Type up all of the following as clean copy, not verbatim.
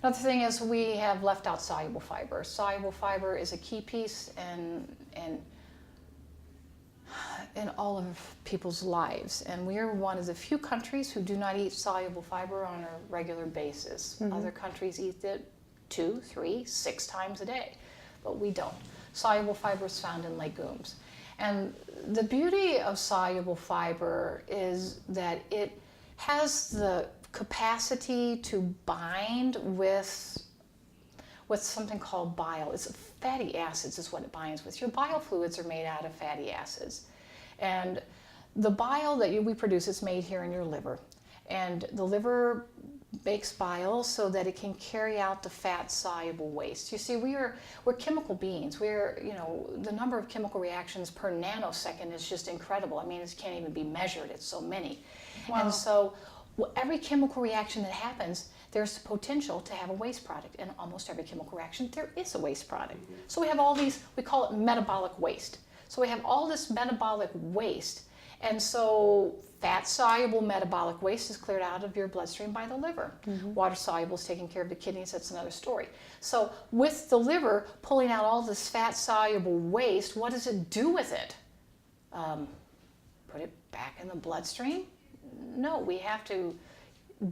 Another thing is we have left out soluble fiber. Soluble fiber is a key piece in all of people's lives. And we are one of the few countries who do not eat soluble fiber on a regular basis. Other countries eat it 2, 3, 6 times a day, but we don't. Soluble fiber is found in legumes. And the beauty of soluble fiber is that it has the capacity to bind with something called bile. It's fatty acids is what it binds with. Your bile fluids are made out of fatty acids. And the bile that we produce is made here in your liver. And the liver makes bile so that it can carry out the fat-soluble waste. You see, we're chemical beings. The number of chemical reactions per nanosecond is just incredible. I mean, it can't even be measured. It's so many. Wow. And so every chemical reaction that happens, there's the potential to have a waste product. In almost every chemical reaction, there is a waste product. So we have all these, we call it metabolic waste. So we have all this metabolic waste. And so fat-soluble metabolic waste is cleared out of your bloodstream by the liver. Water-soluble is taking care of the kidneys. That's another story. So with the liver pulling out all this fat-soluble waste, what does it do with it? Put it back in the bloodstream? No, we have to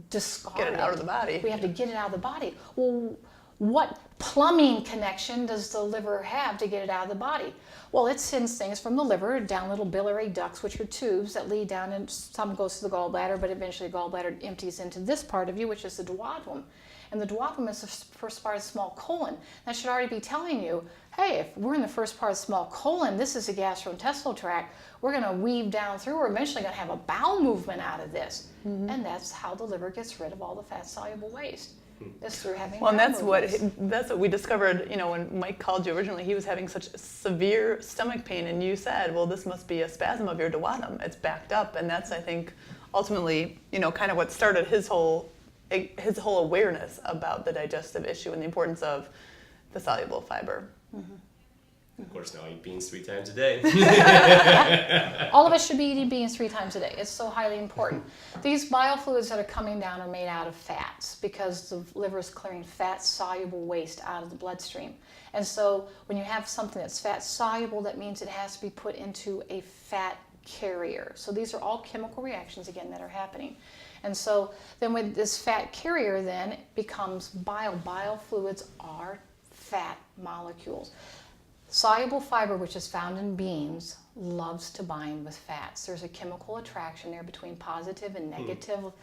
discard it. Get it out of the body. We have to get it out of the body. Well, what plumbing connection does the liver have to get it out of the body? Well, it sends things from the liver down little biliary ducts, which are tubes that lead down, and some goes to the gallbladder, but eventually the gallbladder empties into this part of you, which is the duodenum. And the duodenum is the first part of the small colon. That should already be telling you, hey, if we're in the first part of the small colon, this is the gastrointestinal tract, we're going to weave down through, we're eventually going to have a bowel movement out of this. And that's how the liver gets rid of all the fat-soluble waste. Is through having and that's what we discovered, when Mike called you originally. He was having such severe stomach pain, and you said, well, this must be a spasm of your duodenum. It's backed up, and that's, I think, ultimately, kind of what started his whole awareness about the digestive issue and the importance of the soluble fiber. Of course, now I eat beans 3 times a day. All of us should be eating beans 3 times a day. It's so highly important. These bile fluids that are coming down are made out of fats because the liver is clearing fat-soluble waste out of the bloodstream. And so when you have something that's fat-soluble, that means it has to be put into a fat carrier. So these are all chemical reactions, again, that are happening. And so then with this fat carrier then becomes bile. Bile fluids are fat molecules. Soluble fiber, which is found in beans, loves to bind with fats. There's a chemical attraction there between positive and negative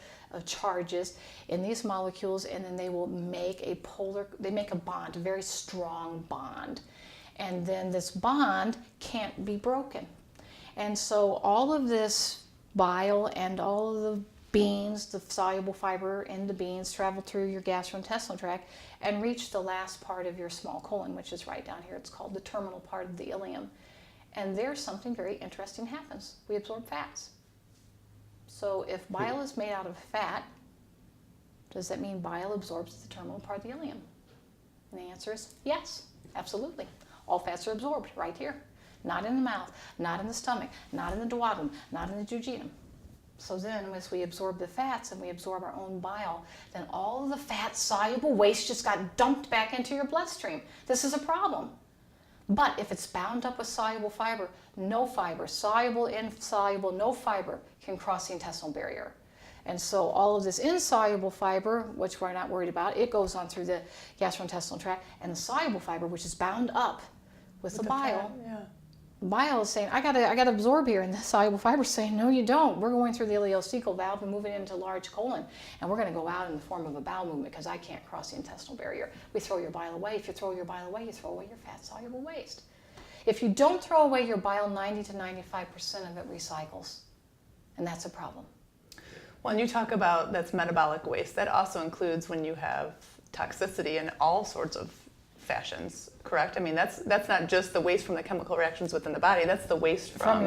charges in these molecules, and then they will make a bond, a very strong bond. And then this bond can't be broken. And so all of this bile and all of the beans, the soluble fiber in the beans, travel through your gastrointestinal tract and reach the last part of your small colon, which is right down here. It's called the terminal part of the ileum. And there's something very interesting happens. We absorb fats. So if bile is made out of fat, does that mean bile absorbs the terminal part of the ileum? And the answer is yes, absolutely. All fats are absorbed right here. Not in the mouth, not in the stomach, not in the duodenum, not in the jejunum. So then, as we absorb the fats and we absorb our own bile, then all of the fat-soluble waste just got dumped back into your bloodstream. This is a problem. But if it's bound up with soluble fiber, no fiber, soluble, insoluble, no fiber can cross the intestinal barrier. And so all of this insoluble fiber, which we're not worried about, it goes on through the gastrointestinal tract, and the soluble fiber, which is bound up with the bile, bile is saying, I gotta absorb here, and the soluble fiber is saying, no, you don't. We're going through the ileocecal valve and moving into large colon, and we're going to go out in the form of a bowel movement because I can't cross the intestinal barrier. We throw your bile away. If you throw your bile away, you throw away your fat-soluble waste. If you don't throw away your bile, 90 to 95% of it recycles, and that's a problem. When you talk about that's metabolic waste, that also includes when you have toxicity in all sorts of fashions, correct? I mean, that's not just the waste from the chemical reactions within the body. That's the waste from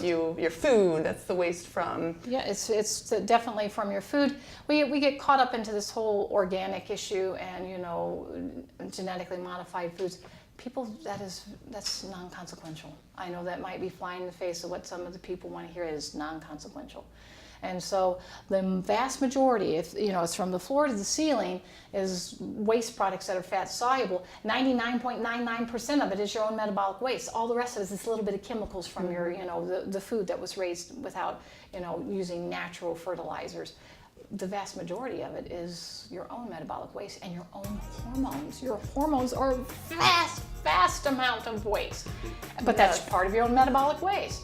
your food. That's the waste from... Yeah, it's definitely from your food. We get caught up into this whole organic issue and, genetically modified foods. People, that's non-consequential. I know that might be flying in the face of what some of the people want to hear is non-consequential. And so the vast majority, if you know, it's from the floor to the ceiling, is waste products that are fat soluble. 99.99% of it is your own metabolic waste. All the rest of it is this little bit of chemicals from your, you know, the food that was raised without, you know, using natural fertilizers. The vast majority of it is your own metabolic waste and your own hormones. Your hormones are a vast amount of waste, but that's part of your own metabolic waste.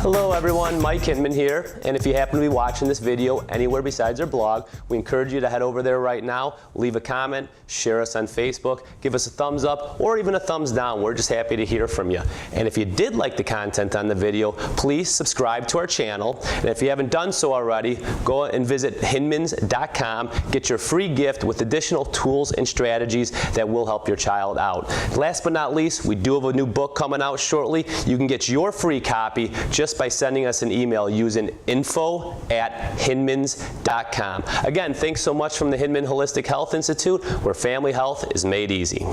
Hello everyone, Mike Hinman here, and if you happen to be watching this video anywhere besides our blog, we encourage you to head over there right now, leave a comment, share us on Facebook, give us a thumbs up or even a thumbs down. We're just happy to hear from you. And if you did like the content on the video, please subscribe to our channel. And if you haven't done so already, go and visit hinmans.com, get your free gift with additional tools and strategies that will help your child out. Last but not least, we do have a new book coming out shortly. You can get your free copy just by sending us an email using info@hinmans.com. Again, thanks so much from the Hinman Holistic Health Institute, where family health is made easy.